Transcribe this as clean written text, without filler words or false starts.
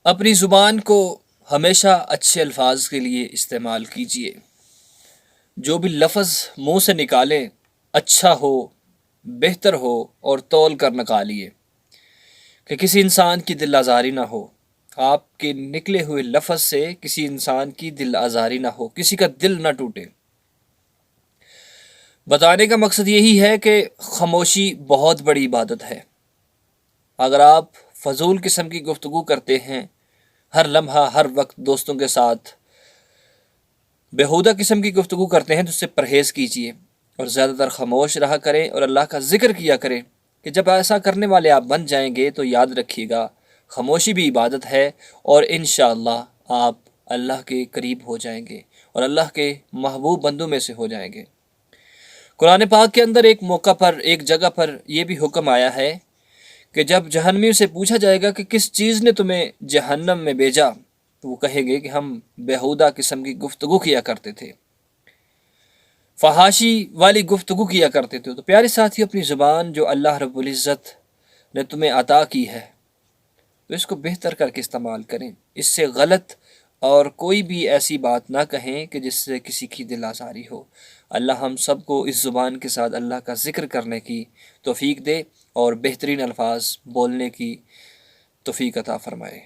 اپنی زبان کو ہمیشہ اچھے الفاظ کے لیے استعمال کیجیے۔ جو بھی لفظ منہ سے نکالیں اچھا ہو، بہتر ہو اور تول کر نکالیے کہ کسی انسان کی دل آزاری نہ ہو۔ آپ کے نکلے ہوئے لفظ سے کسی انسان کی دل آزاری نہ ہو، کسی کا دل نہ ٹوٹے۔ بتانے کا مقصد یہی ہے کہ خاموشی بہت بڑی عبادت ہے۔ اگر آپ فضول قسم کی گفتگو کرتے ہیں، ہر لمحہ ہر وقت دوستوں کے ساتھ بیہودہ قسم کی گفتگو کرتے ہیں تو اس سے پرہیز کیجیے اور زیادہ تر خاموش رہا کریں اور اللہ کا ذکر کیا کریں کہ جب ایسا کرنے والے آپ بن جائیں گے تو یاد رکھیے گا خاموشی بھی عبادت ہے، اور انشاءاللہ آپ اللہ کے قریب ہو جائیں گے اور اللہ کے محبوب بندوں میں سے ہو جائیں گے۔ قرآن پاک کے اندر ایک موقع پر، ایک جگہ پر یہ بھی حکم آیا ہے کہ جب جہنمیوں سے پوچھا جائے گا کہ کس چیز نے تمہیں جہنم میں بھیجا، تو وہ کہیں گے کہ ہم بیہودہ قسم کی گفتگو کیا کرتے تھے، فحاشی والی گفتگو کیا کرتے تھے۔ تو پیارے ساتھی، اپنی زبان جو اللہ رب العزت نے تمہیں عطا کی ہے تو اس کو بہتر کر کے استعمال کریں، اس سے غلط اور کوئی بھی ایسی بات نہ کہیں کہ جس سے کسی کی دل آزاری ہو۔ اللہ ہم سب کو اس زبان کے ساتھ اللہ کا ذکر کرنے کی توفیق دے اور بہترین الفاظ بولنے کی توفیق عطا فرمائے۔